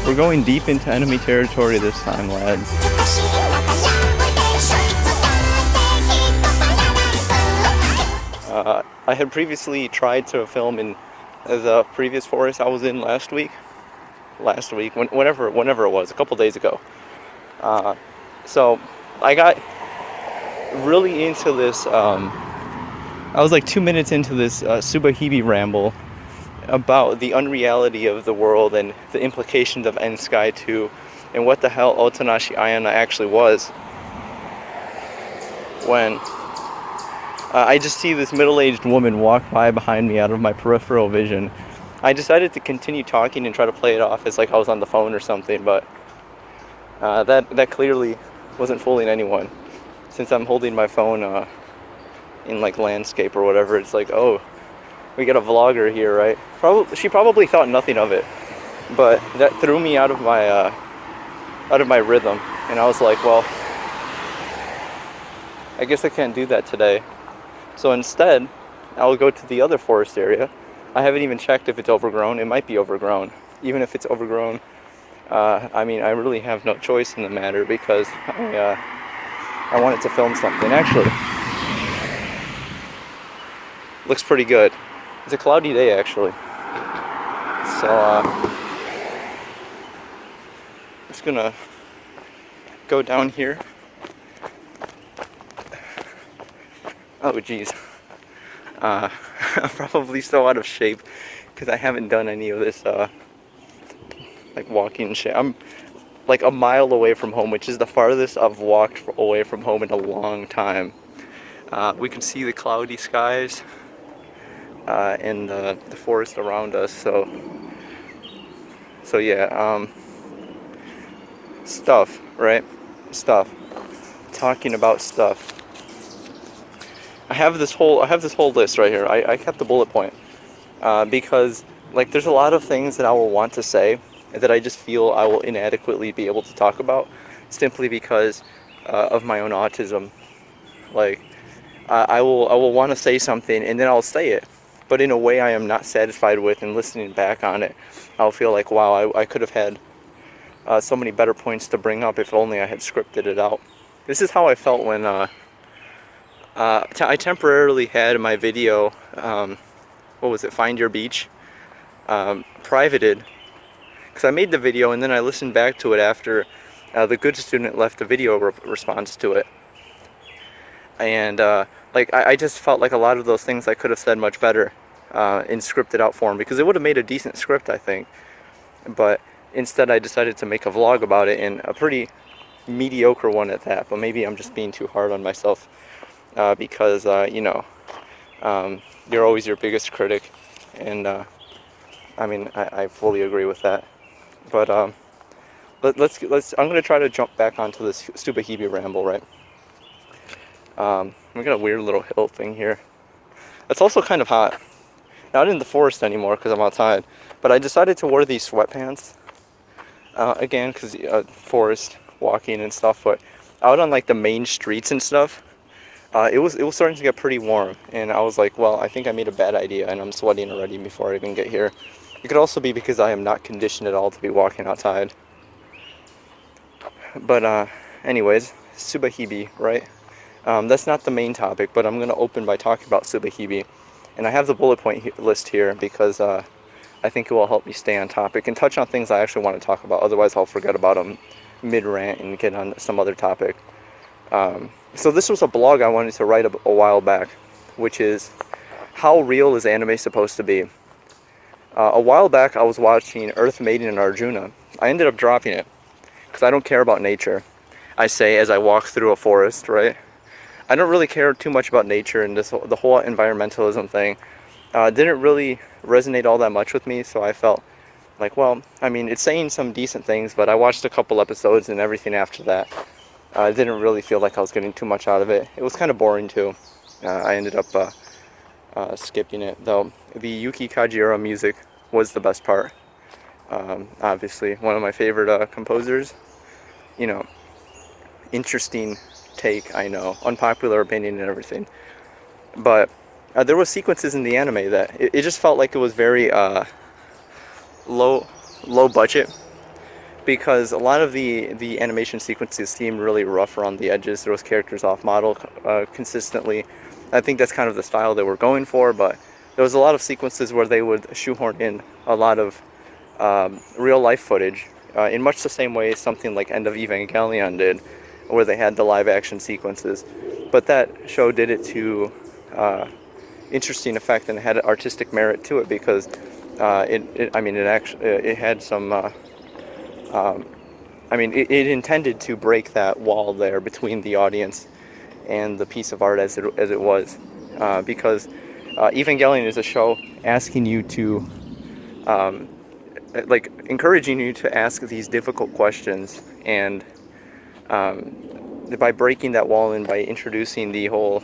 We're going deep into enemy territory this time, lads. I had previously tried to film in the previous forest I was in last week, whenever it was, a couple days ago. So I got really into this, I was like 2 minutes into this Subahibi ramble about the unreality of the world and the implications of endsky-2 and what the hell Otanashi-ayana actually was, when I just see this middle-aged woman walk by behind me out of my peripheral vision. I decided to continue talking and try to play it off as like I was on the phone or something, but that clearly wasn't fooling anyone. Since I'm holding my phone in like landscape or whatever, it's like, oh, we got a vlogger here, right? She probably thought nothing of it, but that threw me out of my rhythm, and I was like, well, I guess I can't do that today. So instead, I'll go to the other forest area. I haven't even checked if it's overgrown. It might be overgrown. Even if it's overgrown, I mean, I really have no choice in the matter because I wanted to film something. Actually, looks pretty good. It's a cloudy day, actually. So, I'm just gonna go down here. Oh, geez. I'm probably so out of shape because I haven't done any of this, like walking shit. I'm like a mile away from home, which is the farthest I've walked away from home in a long time. We can see the cloudy skies and the forest around us. So yeah. Stuff, right? Stuff. Talking about stuff. I have this whole list right here. I kept the bullet point because like there's a lot of things that I will want to say that I just feel I will inadequately be able to talk about simply because of my own autism. Like I will want to say something and then I'll say it, but in a way I am not satisfied with, and listening back on it, I'll feel like, wow, I could have had so many better points to bring up if only I had scripted it out. This is how I felt when I temporarily had my video, what was it, Find Your Beach, privated, because I made the video and then I listened back to it after the good student left a video response to it. And like I just felt like a lot of those things I could have said much better in scripted out form, because it would have made a decent script, I think. But instead I decided to make a vlog about it, and a pretty mediocre one at that. But maybe I'm just being too hard on myself. Because you know, you're always your biggest critic, and I mean, I fully agree with that. But let's I'm gonna try to jump back onto this Subahibi ramble, right? We got a weird little hill thing here. It's also kind of hot. Not in the forest anymore because I'm outside, but I decided to wear these sweatpants again because forest walking and stuff. But out on like the main streets and stuff. It was starting to get pretty warm, and I was like, well, I think I made a bad idea, and I'm sweating already before I even get here. It could also be because I am not conditioned at all to be walking outside. But anyways, Subahibi, right? That's not the main topic, but I'm going to open by talking about Subahibi. And I have the bullet point list here because I think it will help me stay on topic and touch on things I actually want to talk about. Otherwise, I'll forget about them mid-rant and get on some other topic. So this was a blog I wanted to write a while back, which is, how real is anime supposed to be? A while back I was watching Earth Maiden and Arjuna. I ended up dropping it because I don't care about nature. I say as I walk through a forest, right? I don't really care too much about nature, and the whole environmentalism thing didn't really resonate all that much with me, so I felt like, well, I mean, it's saying some decent things, but I watched a couple episodes and everything after that. I didn't really feel like I was getting too much out of it. It was kind of boring too. I ended up skipping it, though. The Yuki Kajiura music was the best part. Obviously, one of my favorite composers. You know, interesting take, I know, unpopular opinion and everything. But there were sequences in the anime that it just felt like it was very low budget. because a lot of the animation sequences seem really rough around the edges. There was characters off model consistently. I think that's kind of the style they were going for, but there was a lot of sequences where they would shoehorn in a lot of real life footage in much the same way something like End of Evangelion did, where they had the live action sequences. But that show did it to interesting effect, and it had artistic merit to it, because it had some it intended to break that wall there between the audience and the piece of art as it was, because Evangelion is a show asking you to encouraging you to ask these difficult questions, and by breaking that wall and by introducing the whole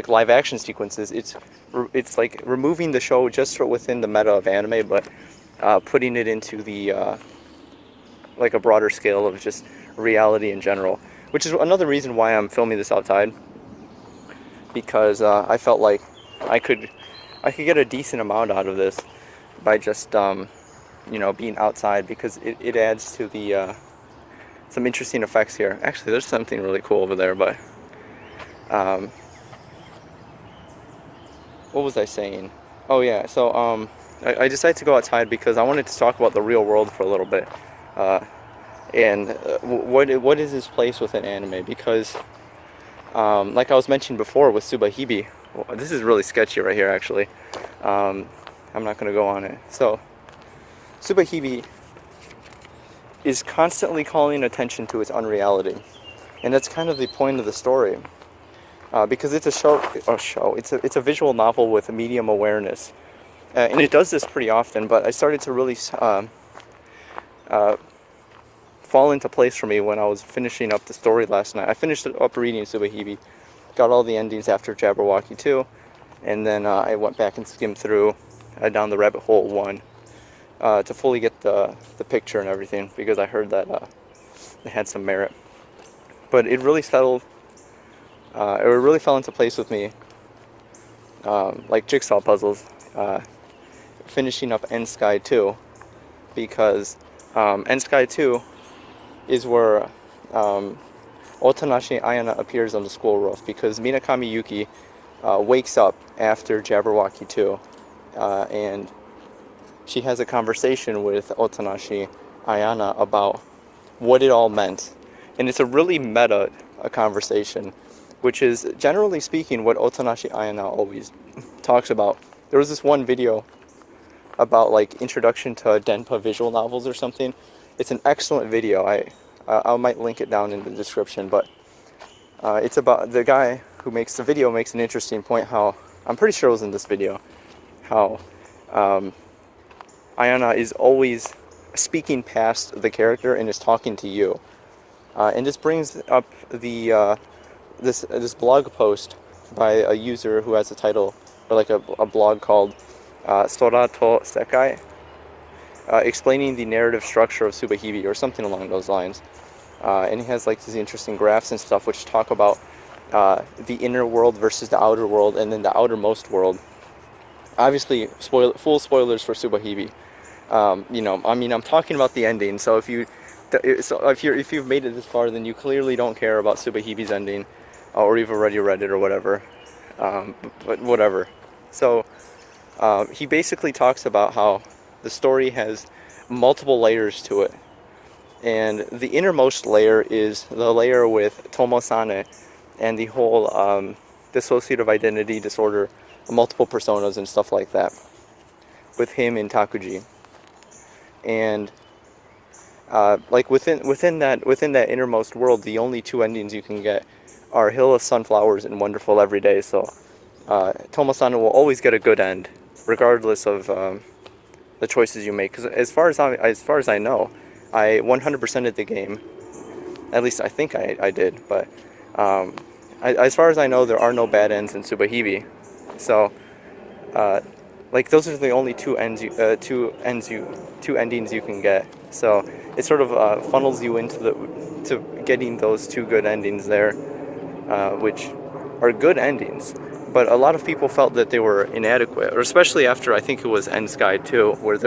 live action sequences, it's like removing the show just within the meta of anime, but putting it into the a broader scale of just reality in general, which is another reason why I'm filming this outside, because I felt like I could get a decent amount out of this by just being outside, because it adds to the some interesting effects here. Actually, there's something really cool over there, but what was I saying? Oh yeah, so I decided to go outside because I wanted to talk about the real world for a little bit, and what is its place within anime, because like I was mentioning before with Subahibi, this is really sketchy right here actually. I'm not going to go on it. So Subahibi is constantly calling attention to its unreality, and that's kind of the point of the story, because it's it's a visual novel with a medium awareness, and it does this pretty often, but I started to really fall into place for me when I was finishing up the story last night. I finished up reading Subahibi, got all the endings after Jabberwocky 2, and then I went back and skimmed through down the rabbit hole 1 to fully get the picture and everything, because I heard that it had some merit. But it really settled, it really fell into place with me, like jigsaw puzzles, finishing up Endsky 2, because Endsky 2 is where Otanashi Ayana appears on the school roof, because Minakami Yuki wakes up after Jabberwocky 2, and she has a conversation with Otanashi Ayana about what it all meant. And it's a really meta conversation, which is, generally speaking, what Otanashi Ayana always talks about. There was this one video about introduction to Denpa visual novels or something. It's an excellent video. I might link it down in the description, but it's about the guy who makes the video makes an interesting point, how, I'm pretty sure it was in this video, how Ayana is always speaking past the character and is talking to you. And this brings up the this blog post by a user who has a title, or a blog called Sora to Sekai, explaining the narrative structure of Subahibi, or something along those lines. And he has these interesting graphs and stuff which talk about the inner world versus the outer world, and then the outermost world. Obviously, full spoilers for Subahibi. I'm talking about the ending, so if you've made it this far, then you clearly don't care about Subahibi's ending, or you've already read it or whatever. But whatever. So he basically talks about how the story has multiple layers to it, and the innermost layer is the layer with Tomo-sane and the whole dissociative identity disorder, multiple personas and stuff like that, with him in Takuji. And within that innermost world, the only two endings you can get are Hill of Sunflowers and Wonderful Every Day. So Tomo-san will always get a good end, regardless of the choices you make. Because as far as I know, I 100%ed the game. At least I think I did. But as far as I know, there are no bad ends in Subahibi. So those are the only two endings you can get. So it sort of funnels you to getting those two good endings there, which are good endings, but a lot of people felt that they were inadequate, or especially after I think it was Endsky too, where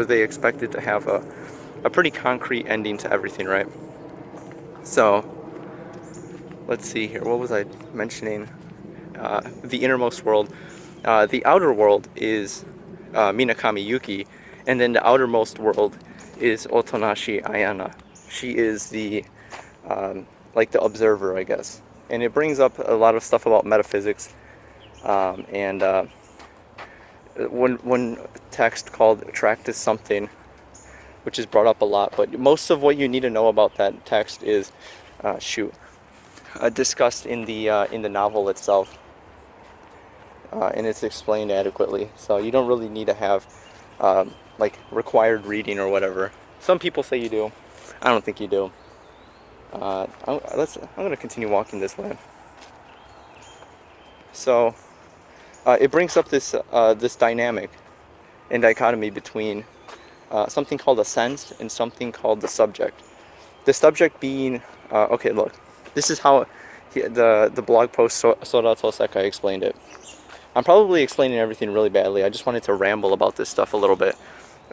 they expected to have a pretty concrete ending to everything, right? So let's see here. What was I mentioning? The innermost world. The outer world is Minakami Yuki, and then the outermost world is Otonashi Ayana. She is the like the observer, I guess, and it brings up a lot of stuff about metaphysics, and one text called Tractus something, which is brought up a lot. But most of what you need to know about that text is discussed in the novel itself. And it's explained adequately, so you don't really need to have like required reading or whatever. Some people say you do. I don't think you do. I'm going to continue walking this way. So it brings up this this dynamic and dichotomy between something called a sense and something called the subject. The subject being okay. Look, this is how the blog post Sorato Sekai explained it. I'm probably explaining everything really badly. I just wanted to ramble about this stuff a little bit.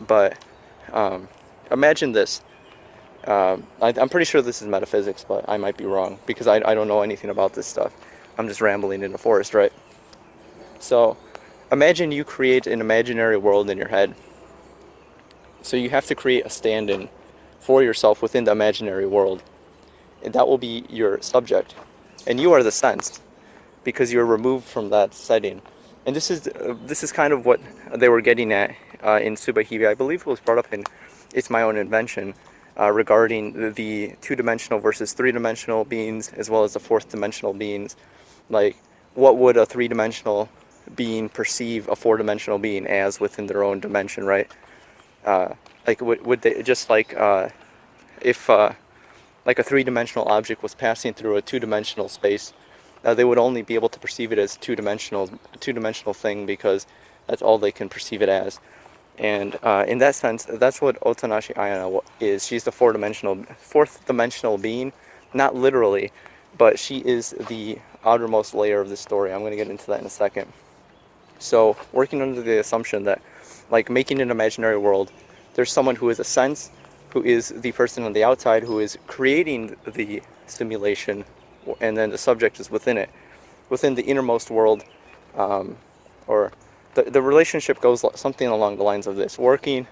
But imagine this. I'm pretty sure this is metaphysics, but I might be wrong because I don't know anything about this stuff. I'm just rambling in the forest, right? So imagine you create an imaginary world in your head. So you have to create a stand-in for yourself within the imaginary world. And that will be your subject. And you are the sense, because you're removed from that setting. And this is kind of what they were getting at in Subahibi. I believe it was brought up in It's My Own Invention regarding the two-dimensional versus three-dimensional beings, as well as the fourth-dimensional beings. Like, what would a three-dimensional being perceive a four-dimensional being as within their own dimension, right? Like, would they just like if like a three-dimensional object was passing through a two-dimensional space, they would only be able to perceive it as two-dimensional thing, because that's all they can perceive it as. And in that sense, that's what Otonashi Ayana is. She's the fourth dimensional being, not literally, but she is the outermost layer of the story. I'm going to get into that in a second. So working under the assumption that, like, making an imaginary world, there's someone who is a sense, who is the person on the outside who is creating the simulation, and then the subject is within it, within the innermost world, or the relationship goes something along the lines of this. Working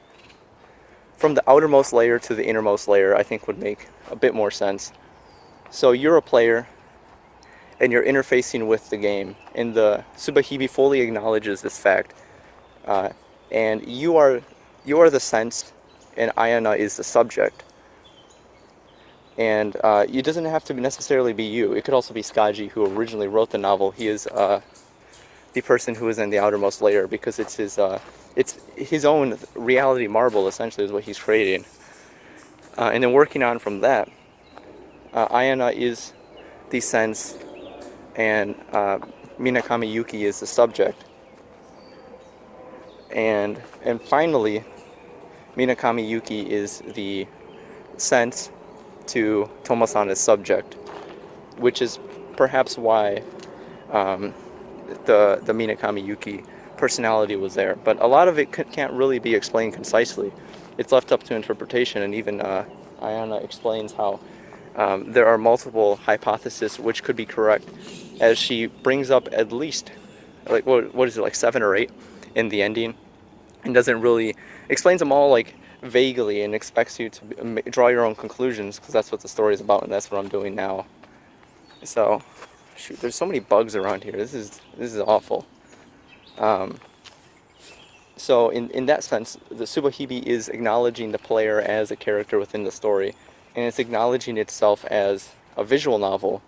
from the outermost layer to the innermost layer, I think, would make a bit more sense. So you're a player, and you're interfacing with the game, and the Subahibi fully acknowledges this fact, and you are the sense, and Ayana is the subject. And it doesn't have to necessarily be you. It could also be Skaji, who originally wrote the novel. He is the person who is in the outermost layer, because it's his own reality marble, essentially, is what he's creating. And then working on from that, Ayana is the sense, and Minakami Yuki is the subject. And finally, Minakami Yuki is the sense to Tomo-san subject, which is perhaps why the Minakami Yuki personality was there. But a lot of it can't really be explained concisely. It's left up to interpretation, and even Ayana explains how there are multiple hypotheses which could be correct, as she brings up at least, like, what is it, like 7 or 8 in the ending, and doesn't really explains them all like vaguely, and expects you to draw your own conclusions, because that's what the story is about, and that's what I'm doing now. So, shoot, there's so many bugs around here. This is awful. So in that sense, the Subahibi is acknowledging the player as a character within the story, and it's acknowledging itself as a visual novel,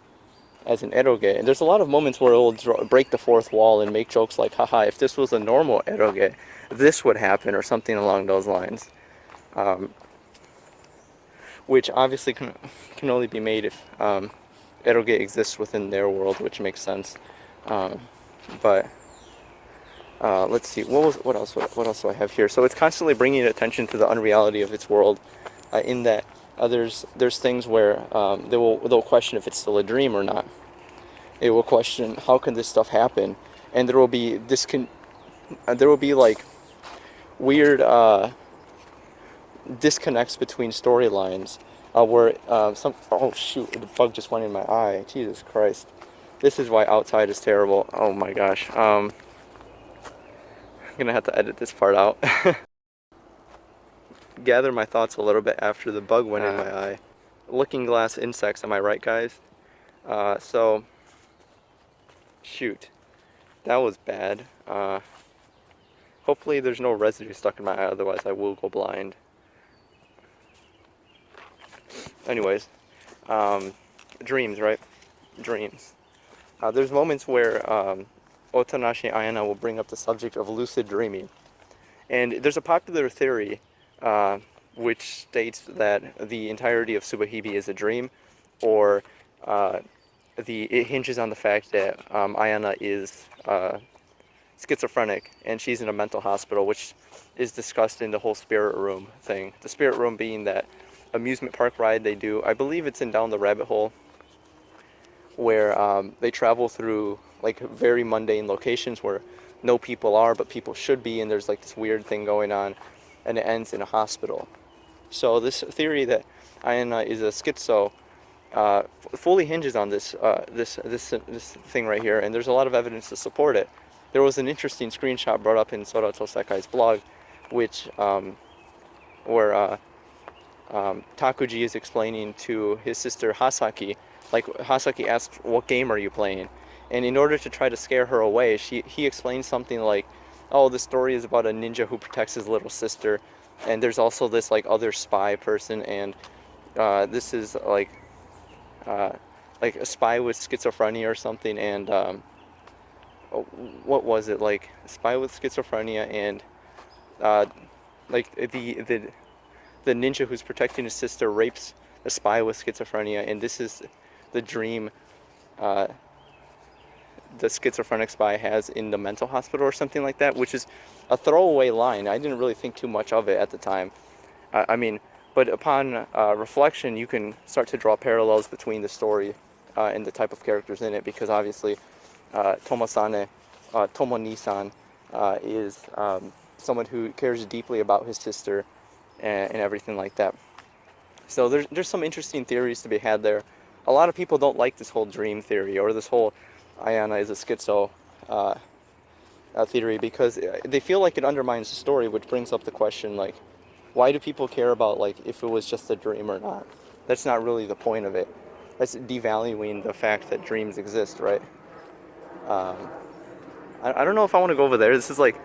as an eroge. And there's a lot of moments where it will break the fourth wall and make jokes like, haha, if this was a normal eroge, this would happen, or something along those lines. Which obviously can only be made if eroge exists within their world, which makes sense. But let's see, what else do I have here? So it's constantly bringing attention to the unreality of its world, in that there's things where they'll question if it's still a dream or not. It will question, how can this stuff happen? and there will be like weird disconnects between storylines, where some oh shoot, the bug just went in my eye. Jesus Christ, this is why outside is terrible. Oh my gosh, I'm gonna have to edit this part out. Gather my thoughts a little bit after the bug went in my eye. Looking glass insects, am I right, guys? So shoot, that was bad. Hopefully there's no residue stuck in my eye, otherwise I will go blind. Anyways, dreams, right? Dreams. There's moments where Otanashi Ayana will bring up the subject of lucid dreaming. And there's a popular theory which states that the entirety of Subahibi is a dream, or it hinges on the fact that Ayana is schizophrenic and she's in a mental hospital, which is discussed in the whole spirit room thing. The spirit room being that amusement park ride they do. I believe it's in Down the Rabbit Hole, where they travel through like very mundane locations where no people are, but people should be, and there's like this weird thing going on, and it ends in a hospital. So this theory that Ayana is a schizo fully hinges on this thing right here, and there's a lot of evidence to support it. There was an interesting screenshot brought up in Sora Tosekai's blog, which where Takuji is explaining to his sister Hasaki, like Hasaki asks, "What game are you playing?" And in order to try to scare her away, he explains something like, "Oh, the story is about a ninja who protects his little sister, and there's also this like other spy person, and this is like a spy with schizophrenia or something, and what was it, like a spy with schizophrenia, and like the ninja who's protecting his sister rapes a spy with schizophrenia, and this is the dream the schizophrenic spy has in the mental hospital," or something like that, which is a throwaway line. I didn't really think too much of it at the time. I mean, but upon reflection, you can start to draw parallels between the story and the type of characters in it, because obviously Tomo-ni-san is someone who cares deeply about his sister and everything like that. So there's some interesting theories to be had there. A lot of people don't like this whole dream theory, or this whole Ayana is a schizo theory, because they feel like it undermines the story, which brings up the question, like, why do people care about like if it was just a dream or not? That's not really the point of it. That's devaluing the fact that dreams exist, right? I don't know if I want to go over there. This is like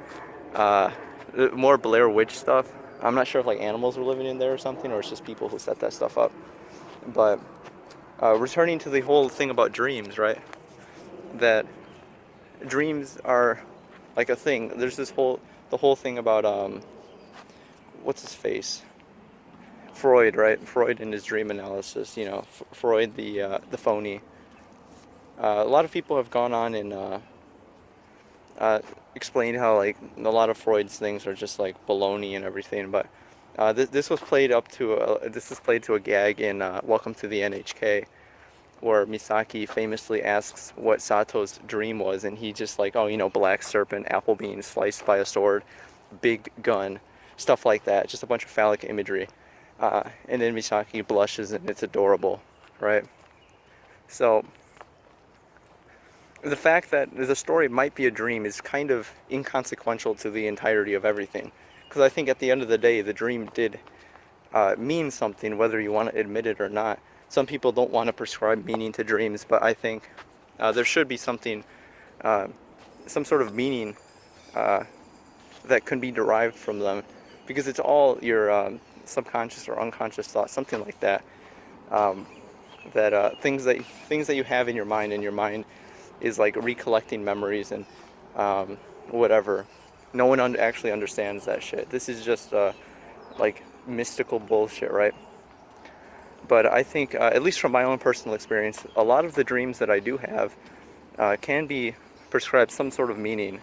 more Blair Witch stuff. I'm not sure if like animals were living in there or something, or it's just people who set that stuff up. But returning to the whole thing about dreams, right? That dreams are like a thing. There's the whole thing about what's his face? Freud, right? Freud and his dream analysis. You know, Freud the phony. A lot of people have gone on and explained how like a lot of Freud's things are just like baloney and everything, but this was played to a gag in Welcome to the NHK, where Misaki famously asks what Sato's dream was, and he just like, oh, you know, black serpent, apple being sliced by a sword, big gun, stuff like that, just a bunch of phallic imagery, and then Misaki blushes and it's adorable, right? So the fact that the story might be a dream is kind of inconsequential to the entirety of everything, because I think at the end of the day the dream did mean something, whether you want to admit it or not. Some people don't want to prescribe meaning to dreams, but I think there should be something, some sort of meaning that can be derived from them, because it's all your subconscious or unconscious thoughts, something like that. Things that you have in your mind, and your mind is like recollecting memories and whatever. No one actually understands that shit. This is just like mystical bullshit, right? But I think, at least from my own personal experience, a lot of the dreams that I do have can be prescribed some sort of meaning.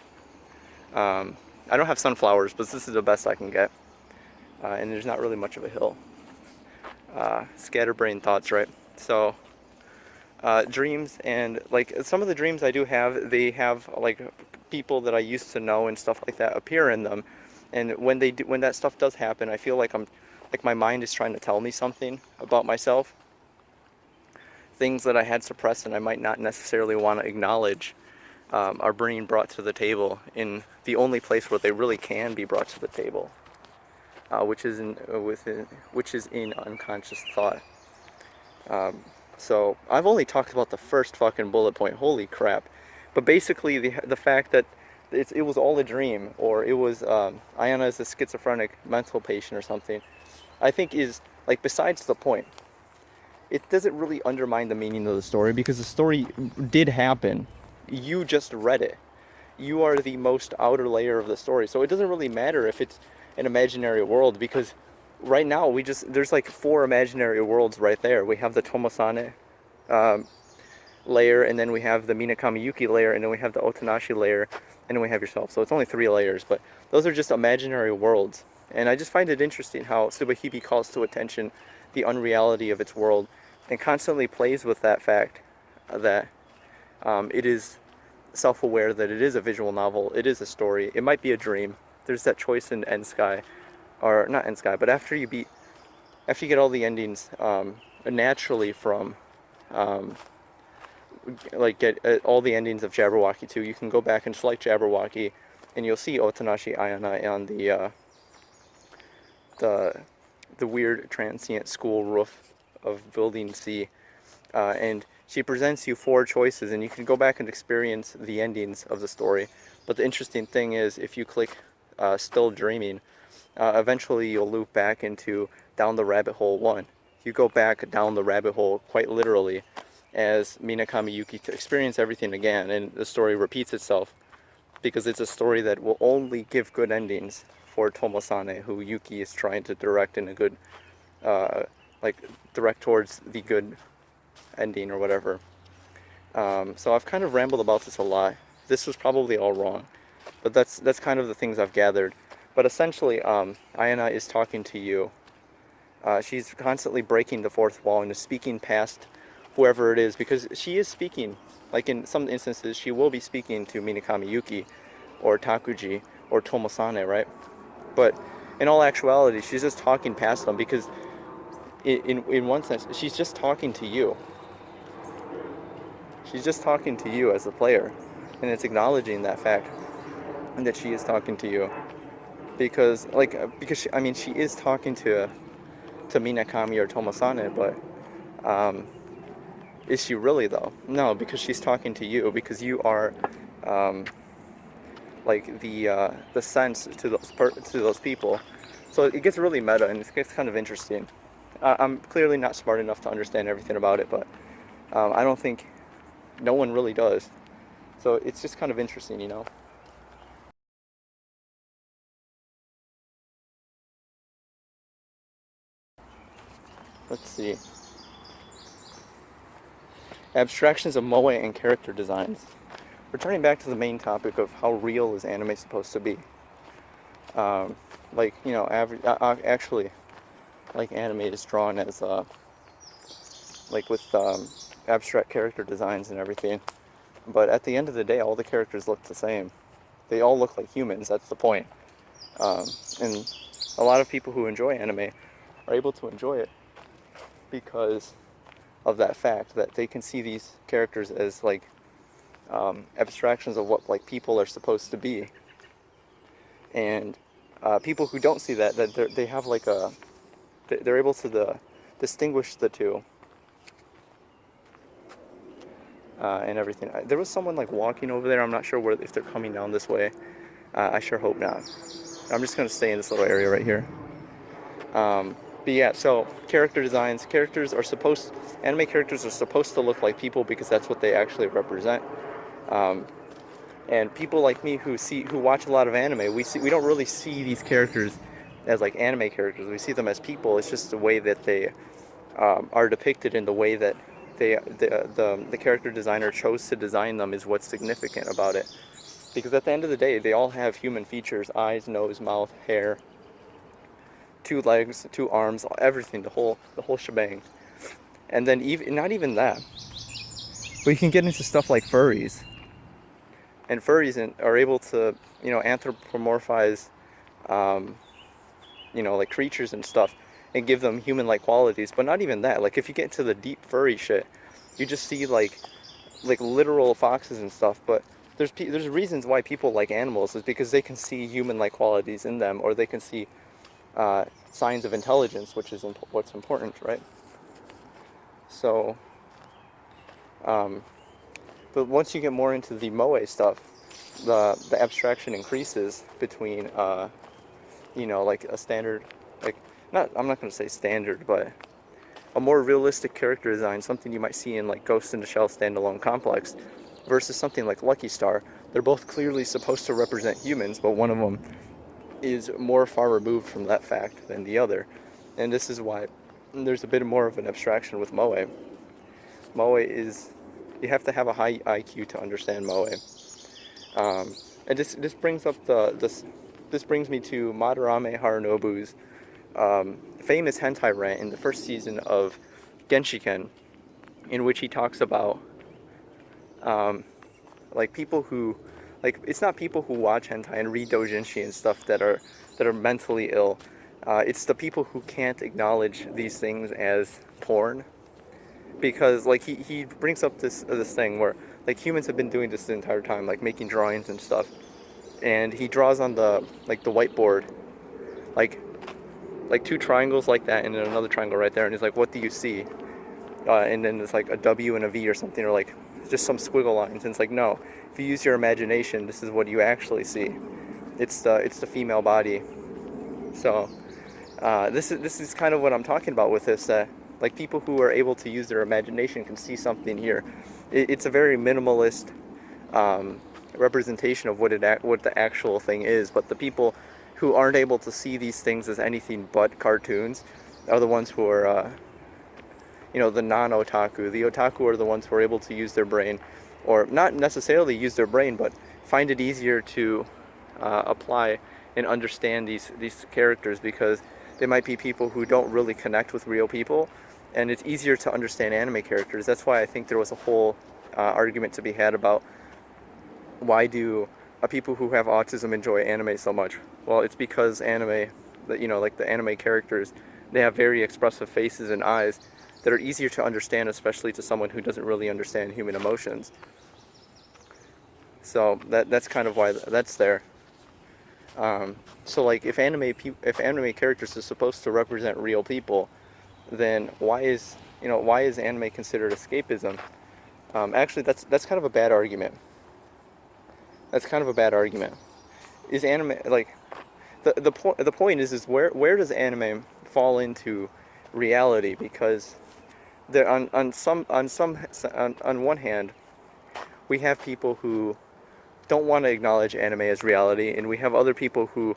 I don't have sunflowers, but this is the best I can get. And there's not really much of a hill. Scatterbrain thoughts, right? So dreams, and like some of the dreams I do have, they have like people that I used to know and stuff like that appear in them. And when that stuff does happen, I feel like my mind is trying to tell me something about myself. Things that I had suppressed and I might not necessarily want to acknowledge are being brought to the table in the only place where they really can be brought to the table, which is in unconscious thought. So I've only talked about the first fucking bullet point. Holy crap! But basically, the fact that it was all a dream, or it was Ayana is a schizophrenic mental patient or something, I think is like besides the point. It doesn't really undermine the meaning of the story because the story did happen. You just read it. You are the most outer layer of the story, so it doesn't really matter if it's an imaginary world, because right now there's like 4 imaginary worlds right there. We have the Tomosane layer, and then we have the Minakami Yuki layer, and then we have the Otonashi layer, and then we have yourself. So it's only 3 layers, but those are just imaginary worlds. And I just find it interesting how Subahibi calls to attention the unreality of its world and constantly plays with that fact that it is self-aware that it is a visual novel, it is a story, it might be a dream. There's that choice in Endsky, or not Endsky, but after you get all the endings naturally from get all the endings of Jabberwocky 2, you can go back and select Jabberwocky and you'll see Otonashi Ayana on the weird transient school roof of building C, and she presents you 4 choices, and you can go back and experience the endings of the story. But the interesting thing is, if you click Still Dreaming, eventually you'll loop back into Down the Rabbit Hole 1. You go back down the rabbit hole quite literally as Minakami Yuki to experience everything again, and the story repeats itself because it's a story that will only give good endings for Tomosane, who Yuki is trying to direct in a good direct towards the good ending or whatever. So I've kind of rambled about this a lot. This was probably all wrong, but that's kind of the things I've gathered. But essentially, Ayana is talking to you. She's constantly breaking the 4th wall and is speaking past whoever it is, because she is speaking. Like in some instances, she will be speaking to Minakami Yuki or Takuji or Tomosane, right? But in all actuality, she's just talking past them, because in one sense, she's just talking to you. She's just talking to you as a player, and it's acknowledging that fact, and that she is talking to you, because she is talking to Minakami or Tomosane, but is she really though? No, because she's talking to you, because you are the sense to those people. So it gets really meta, and it gets kind of interesting. I'm clearly not smart enough to understand everything about it, but I don't think no one really does. So it's just kind of interesting, you know? Let's see. Abstractions of moe and character designs. Returning back to the main topic of how real is anime supposed to be. Actually, like anime is drawn as with abstract character designs and everything, but at the end of the day, all the characters look the same. They all look like humans. That's the point. And a lot of people who enjoy anime are able to enjoy it because of that fact that they can see these characters as abstractions of what people are supposed to be. And people who don't see that they have they're able to distinguish the two and everything. There was someone walking over there. I'm not sure if they're coming down this way. I sure hope not. I'm just gonna stay in this little area right here. But yeah, so character designs. Anime characters are supposed to look like people because that's what they actually represent. And people like me who watch a lot of anime, we don't really see these characters as anime characters. We see them as people. It's just the way that they are depicted, in the way that the character designer chose to design them is what's significant about it. Because at the end of the day, they all have human features: eyes, nose, mouth, hair, 2 legs, 2 arms, everything, the whole shebang. And then not even that, but you can get into stuff like furries. and furries are able to, anthropomorphize, like creatures and stuff, and give them human-like qualities. But not even that. Like if you get into the deep furry shit, you just see like literal foxes and stuff. But there's reasons why people like animals is because they can see human-like qualities in them, or they can see signs of intelligence, which is what's important, right? So, but once you get more into the moe stuff, the abstraction increases between, like a standard, like I'm not going to say standard, but a more realistic character design, something you might see in like Ghost in the Shell standalone complex, versus something like Lucky Star. They're both clearly supposed to represent humans, but one of them is more far removed from that fact than the other. And this is why there's a bit more of an abstraction with moe. Moe is, you have to have a high IQ to understand moe. And this brings up this brings me to Madarame Harunobu's famous hentai rant in the first season of Genshiken, in which he talks about like people who, like, it's not people who watch hentai and read doujinshi and stuff that are mentally ill. It's the people who can't acknowledge these things as porn, because like he brings up this thing where like humans have been doing this the entire time, like making drawings and stuff, and he draws on the whiteboard like two triangles like that and then another triangle right there, and he's like, what do you see? And then there's like a W and a V or something, or like just some squiggle lines, and it's like, no, if you use your imagination, this is what you actually see. It's the female body. So this is kind of what I'm talking about with this, like people who are able to use their imagination can see something here. It's a very minimalist representation of what the actual thing is, but the people who aren't able to see these things as anything but cartoons are the ones who are the non-otaku. The otaku are the ones who are able to use their brain, or not necessarily use their brain, but find it easier to apply and understand these characters, because they might be people who don't really connect with real people, and it's easier to understand anime characters. That's why I think there was a whole argument to be had about why do people who have autism enjoy anime so much. Well, it's because anime, like the anime characters, they have very expressive faces and eyes that are easier to understand, especially to someone who doesn't really understand human emotions. So that's kind of why that's there. So like if anime characters are supposed to represent real people, then why is anime considered escapism? Actually, that's kind of a bad argument. That's kind of a bad argument. Is anime, like, the point is where does anime fall into reality? Because there on one hand, we have people who don't want to acknowledge anime as reality, and we have other people who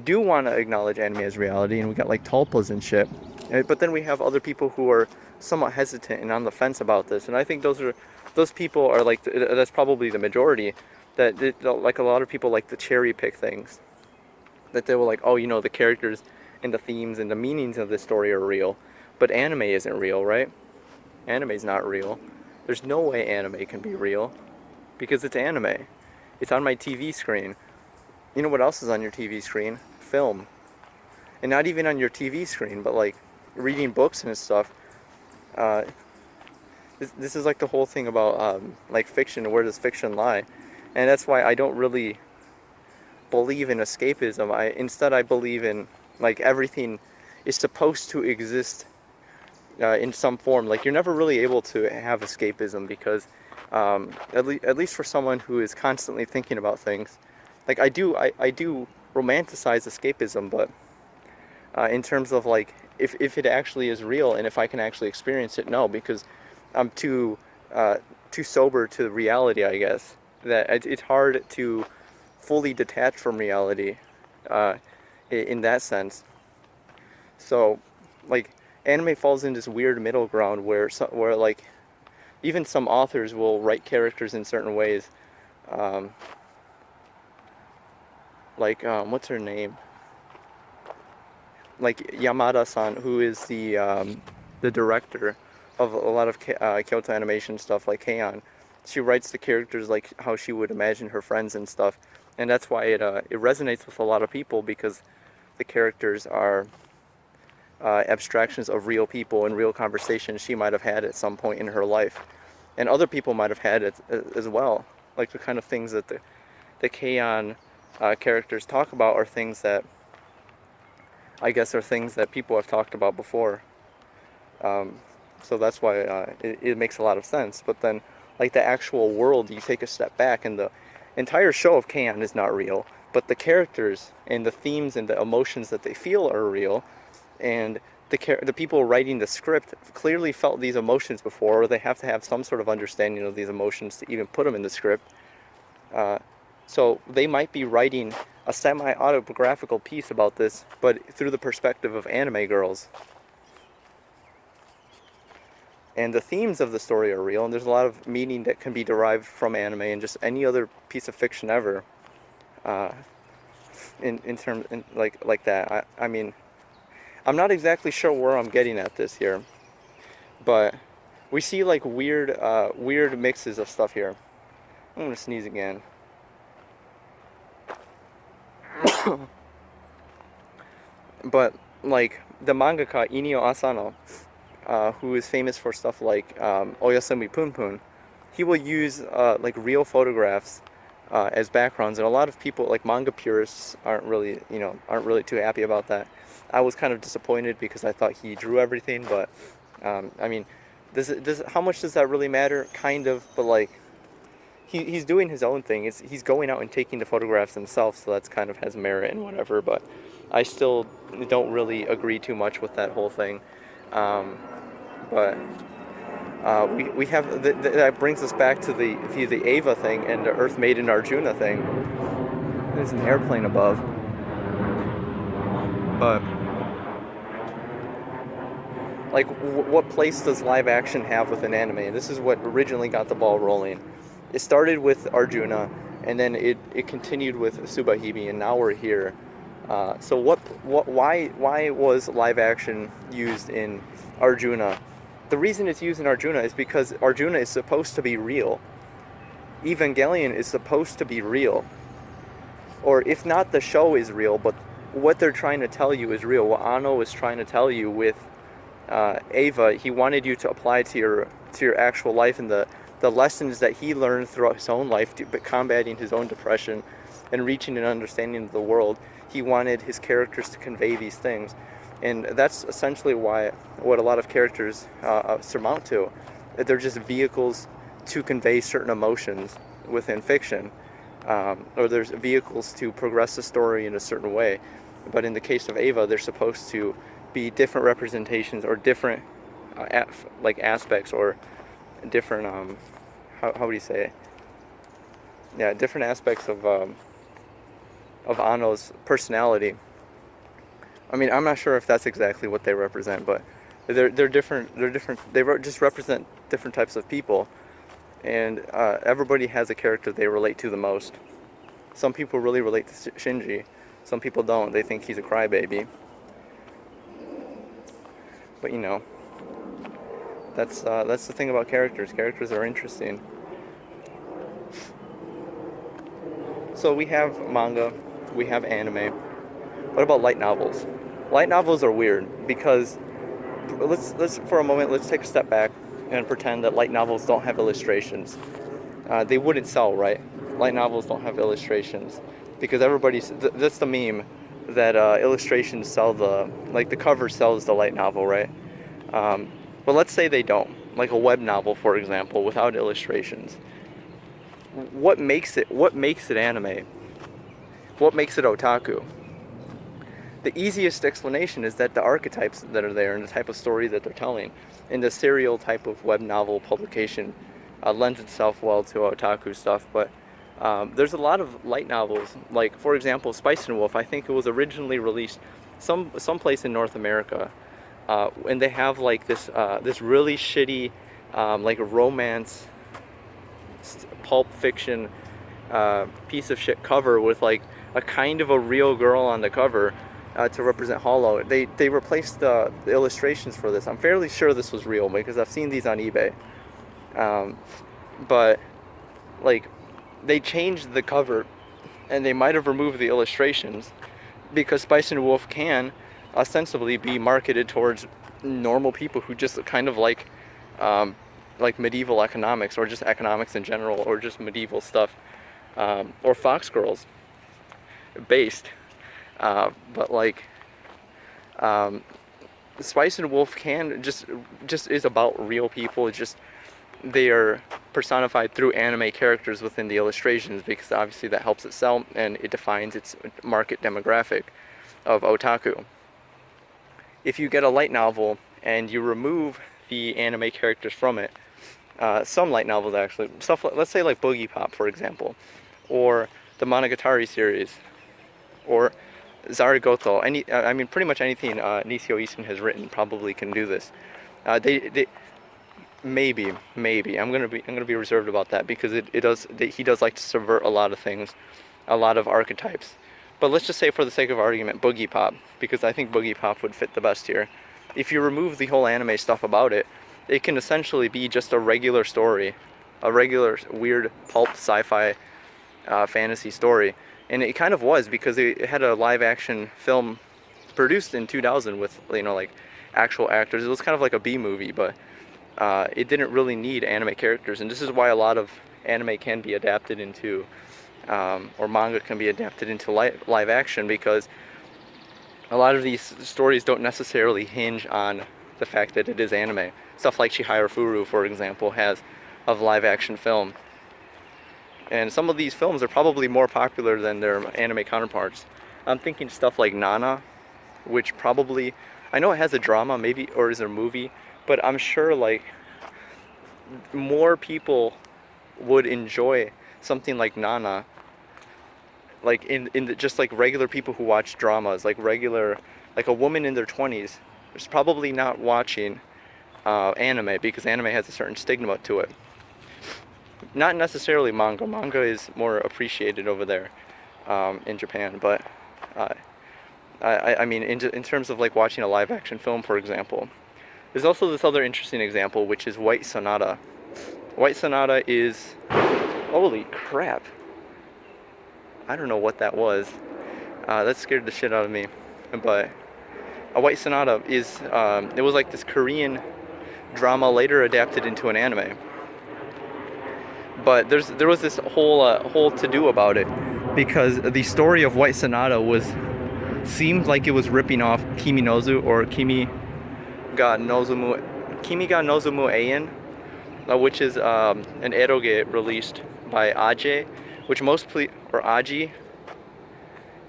do want to acknowledge anime as reality, and we got like tulpas and shit. But then we have other people who are somewhat hesitant and on the fence about this, and I think those people are like, that's probably the majority. Like a lot of people like to cherry pick things, that they were like, oh, the characters and the themes and the meanings of this story are real, but anime isn't real, right? Anime's not real. There's no way anime can be real, because it's anime. It's on my TV screen. You know what else is on your TV screen? Film. And not even on your TV screen, but like reading books and stuff. This is like the whole thing about like fiction. Where does fiction lie? And that's why I don't really believe in escapism. Instead I believe in, like, everything is supposed to exist in some form. Like, you're never really able to have escapism, because at least for someone who is constantly thinking about things, like I do romanticize escapism, but in terms of like if it actually is real and if I can actually experience it, no, because I'm too sober to reality, I guess. That it's hard to fully detach from reality in that sense. So like anime falls in this weird middle ground where like even some authors will write characters in certain ways, like what's her name, like Yamada-san, who is the director of a lot of Kyoto Animation stuff, like K-On! she writes the characters like how she would imagine her friends and stuff, and that's why it resonates with a lot of people, because the characters are abstractions of real people and real conversations she might have had at some point in her life, and other people might have had it as well. Like the kind of things that the K-On! Characters talk about are things that I guess are things that people have talked about before. So that's why it makes a lot of sense. But then, like the actual world, you take a step back, and the entire show of K-On! Is not real, but the characters and the themes and the emotions that they feel are real, and the people writing the script clearly felt these emotions before, or they have to have some sort of understanding of these emotions to even put them in the script. So they might be writing a semi-autobiographical piece about this, but through the perspective of anime girls. And the themes of the story are real, and there's a lot of meaning that can be derived from anime and just any other piece of fiction ever. In terms like that. I mean, I'm not exactly sure where I'm getting at this here, but we see like weird mixes of stuff here. I'm gonna sneeze again. But like the mangaka Inio Asano, who is famous for stuff like Oyasumi Punpun, he will use like real photographs as backgrounds, and a lot of people, like manga purists, aren't really too happy about that. I was kind of disappointed because I thought he drew everything, but I mean, how much does that really matter? Kind of, but like he's doing his own thing. He's going out and taking the photographs himself, so that's kind of has merit and whatever. But I still don't really agree too much with that whole thing. But we have that brings us back to the Eva thing and the Earth Maiden Arjuna thing. There's an airplane above, but like, what place does live action have with an anime? And this is what originally got the ball rolling. It started with Arjuna, and then it continued with Subahibi, and now we're here. So why was live action used in Arjuna? The reason it's used in Arjuna is because Arjuna is supposed to be real. Evangelion is supposed to be real. Or if not, the show is real, but what they're trying to tell you is real. What Anno was trying to tell you with Eva, he wanted you to apply to your actual life, and the lessons that he learned throughout his own life, combating his own depression and reaching an understanding of the world. He wanted his characters to convey these things, and that's essentially what a lot of characters surmount to. They're just vehicles to convey certain emotions within fiction, or there's vehicles to progress the story in a certain way. But in the case of Eva, they're supposed to be different representations, or different like aspects, or different how would you say it? Yeah, different aspects of Anno's personality. I mean, I'm not sure if that's exactly what they represent, but they're different. They just represent different types of people, and everybody has a character they relate to the most. Some people really relate to Shinji. Some people don't. They think he's a crybaby. But that's the thing about characters. Characters are interesting. So we have manga, we have anime. What about light novels? Light novels are weird because let's for a moment, let's take a step back and pretend that light novels don't have illustrations. They wouldn't sell, right? Light novels don't have illustrations because that's the meme that illustrations sell the cover sells the light novel, right? But let's say they don't, like a web novel, for example, without illustrations. What makes it anime? What makes it otaku? The easiest explanation is that the archetypes that are there and the type of story that they're telling in the serial type of web novel publication lends itself well to otaku stuff. But there's a lot of light novels, like for example Spice and Wolf. I think it was originally released someplace in North America, and they have like this really shitty like romance pulp fiction piece of shit cover with like a kind of a real girl on the cover to represent Hollow. They replaced the illustrations for this. I'm fairly sure this was real because I've seen these on eBay. But like, they changed the cover and they might have removed the illustrations because Spice and Wolf can ostensibly be marketed towards normal people who just kind of like medieval economics, or just economics in general, or just medieval stuff, or Fox Girls based. But like, Spice and Wolf can just is about real people. It's just they are personified through anime characters within the illustrations, because obviously that helps it sell and it defines its market demographic of otaku. If you get a light novel and you remove the anime characters from it, some light novels actually, stuff like, let's say like Boogie Pop, for example, or the Monogatari series, or Zaragoto, pretty much anything Nisio Isin has written probably can do this. They maybe I'm gonna be reserved about that, because he does like to subvert a lot of things, a lot of archetypes. But let's just say, for the sake of argument, Boogie Pop, because I think Boogie Pop would fit the best here. If you remove the whole anime stuff about it, it can essentially be just a regular story, a regular weird pulp sci-fi fantasy story. And it kind of was, because it had a live action film produced in 2000 with, like, actual actors. It was kind of like a B movie, but it didn't really need anime characters. And this is why a lot of anime can be adapted into, or manga can be adapted into live action, because a lot of these stories don't necessarily hinge on the fact that it is anime. Stuff like Chihiro Furu, for example, has a live action film. And some of these films are probably more popular than their anime counterparts. I'm thinking stuff like Nana, which probably, I know it has a drama, maybe, or is a movie, but I'm sure like more people would enjoy something like Nana, like just like regular people who watch dramas, like a woman in their 20s is probably not watching anime, because anime has a certain stigma to it. Not necessarily manga. Manga is more appreciated over there in Japan, but in terms of like watching a live action film, for example, there's also this other interesting example, which is White Sonata. White Sonata is, holy crap, I don't know what that was. That scared the shit out of me. But a White Sonata is, it was like this Korean drama later adapted into an anime. But there was this whole to-do about it, because the story of White Sonata seemed like it was ripping off Kimi Nozu, or Kimi ga Nozumu Eien, which is an eroge released by Aje, which or Aji,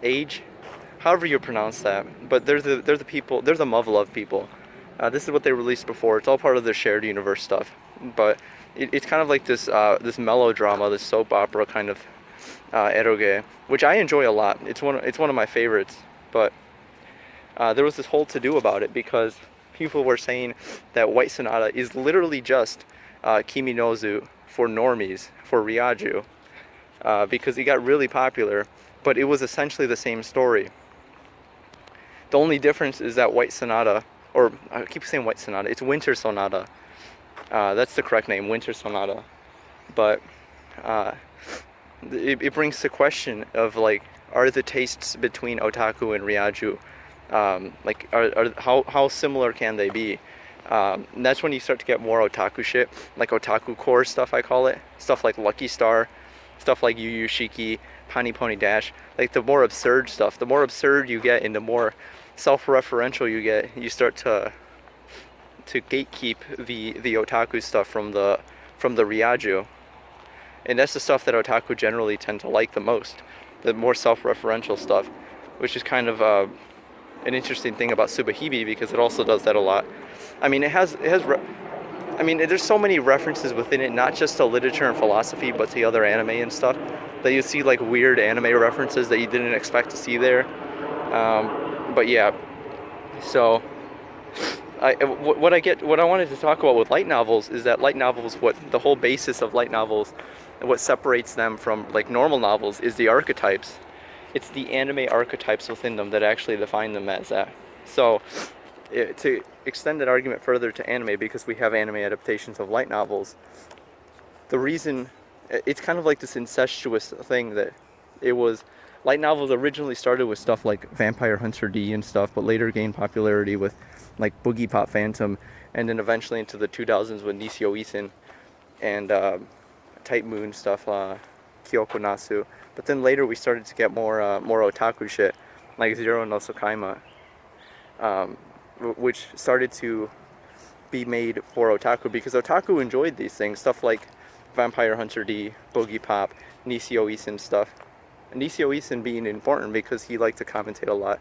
Age, however you pronounce that. But they're the people, they're the Muv-Love people. This is what they released before. It's all part of their shared universe stuff. But it's kind of like this melodrama, this soap opera kind of eroge, which I enjoy a lot. It's one of my favorites. But there was this whole to-do about it, because people were saying that White Sonata is literally just Kimi Nozu for normies, for Ryaju, because it got really popular, but it was essentially the same story. The only difference is that White Sonata, or I keep saying White Sonata, it's Winter Sonata. That's the correct name, Winter Sonata. But it brings the question of, like, are the tastes between otaku and Ryaju, like, how similar can they be? And that's when you start to get more otaku shit, like otaku core stuff, I call it. Stuff like Lucky Star, stuff like Yu Yu Shiki, Pani Pony Dash. Like, the more absurd stuff, the more absurd you get and the more self-referential you get, you start to gatekeep the otaku stuff from the Ryaju. And that's the stuff that otaku generally tend to like the most, the more self-referential stuff, which is kind of an interesting thing about Subahibi, because it also does that a lot. I mean, there's so many references within it, not just to literature and philosophy, but to other anime and stuff, that you see like weird anime references that you didn't expect to see there. But yeah, so what I wanted to talk about with light novels is that light novels, what the whole basis of light novels, and what separates them from like normal novels, is the archetypes. It's the anime archetypes within them that actually define them as that. So to extend that argument further to anime, because we have anime adaptations of light novels, the reason it's kind of like this incestuous thing that it was. Light novels originally started with stuff like Vampire Hunter D and stuff, but later gained popularity with like Boogie Pop Phantom, and then eventually into the 2000s with Nisio Isin and Type Moon stuff, Kyoko Nasu. But then later we started to get more otaku shit, like Zero no Tsukaima, which started to be made for otaku because otaku enjoyed these things, stuff like Vampire Hunter D, Boogie Pop, Nisio Isin stuff. Nisio Isin being important because he liked to commentate a lot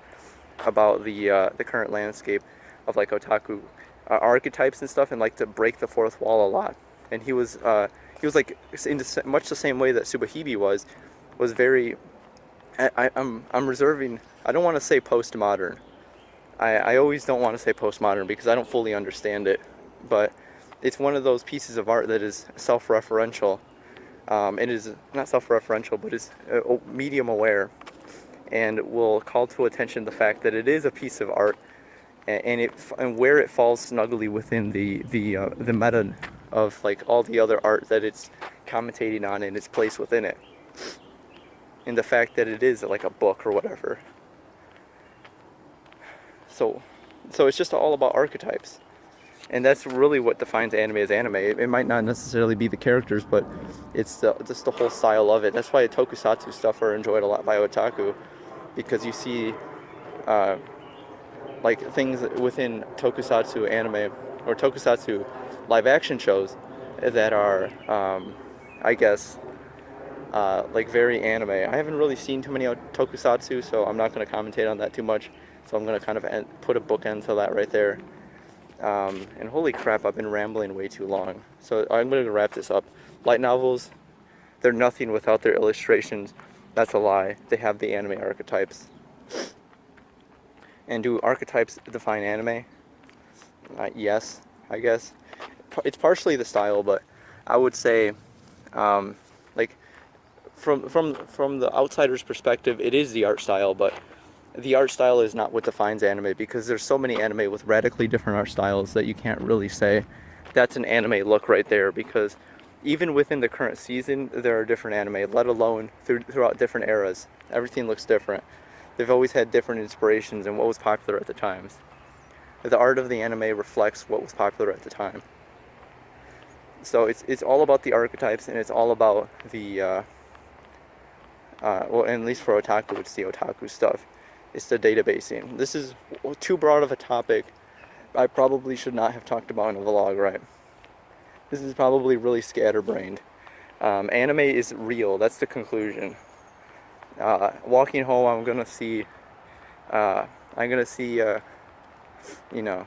about the current landscape of like otaku archetypes and stuff, and like to break the fourth wall a lot. And he was like in much the same way that Subahibi was very. I'm reserving. I don't want to say postmodern. I always don't want to say postmodern because I don't fully understand it, but it's one of those pieces of art that is self-referential. It is not self-referential, but is medium aware, and will call to attention the fact that it is a piece of art, and where it falls snugly within the meta of like all the other art that it's commentating on and its place within it, and the fact that it is like a book or whatever. So it's just all about archetypes. And that's really what defines anime as anime. It might not necessarily be the characters, but it's just the whole style of it. That's why tokusatsu stuff are enjoyed a lot by otaku, because you see like things within tokusatsu anime or tokusatsu live action shows that are, I guess, like very anime. I haven't really seen too many tokusatsu, so I'm not going to commentate on that too much. So I'm going to kind of put a bookend to that right there. And holy crap, I've been rambling way too long. So I'm going to wrap this up. Light novels, they're nothing without their illustrations. That's a lie. They have the anime archetypes. And do archetypes define anime? Yes, I guess. It's partially the style, but I would say, like, from the outsider's perspective, it is the art style, but the art style is not what defines anime, because there's so many anime with radically different art styles that you can't really say that's an anime look right there, because even within the current season there are different anime, let alone throughout different eras. Everything looks different. They've always had different inspirations and what was popular at the times. The art of the anime reflects what was popular at the time. So it's all about the archetypes, and it's all about the well, at least for otaku, it's the otaku stuff. It's the databasing. This is too broad of a topic. I probably should not have talked about in a vlog, right? This is probably really scatterbrained. Anime is real. That's the conclusion. Walking home, I'm gonna see, you know,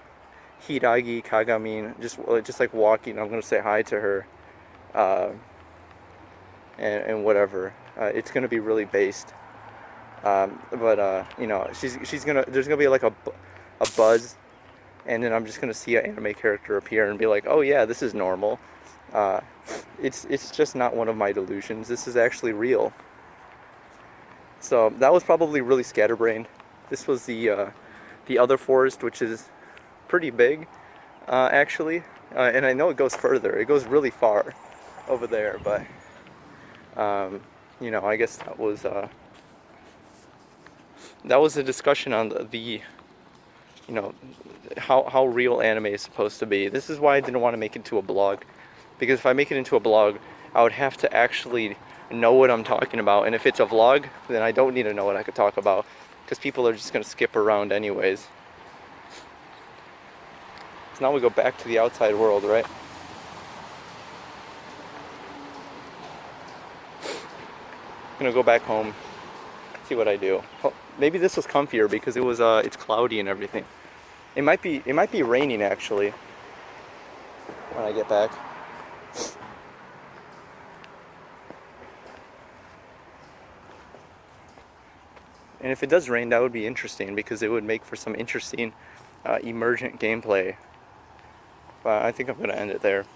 Hiragi Kagamin. Just like walking, I'm gonna say hi to her, and whatever. It's gonna be really based. But you know, there's gonna be like a buzz, and then I'm just gonna see an anime character appear and be like, oh yeah, this is normal. It's just not one of my delusions. This is actually real. So that was probably really scatterbrained. This was the other forest, which is pretty big, actually, and I know it goes further. It goes really far over there, but you know, I guess that was a discussion on the you know, how real anime is supposed to be. This is why I didn't want to make it into a blog, because if I make it into a blog, I would have to actually know what I'm talking about, and if it's a vlog, then I don't need to know what I could talk about, because people are just going to skip around anyways. So now we go back to the outside world, right? I'm going to go back home, see what I do. Oh, maybe this was comfier because it's cloudy and everything. It might be raining actually when I get back. And if it does rain, that would be interesting, because it would make for some interesting emergent gameplay. But I think I'm going to end it there.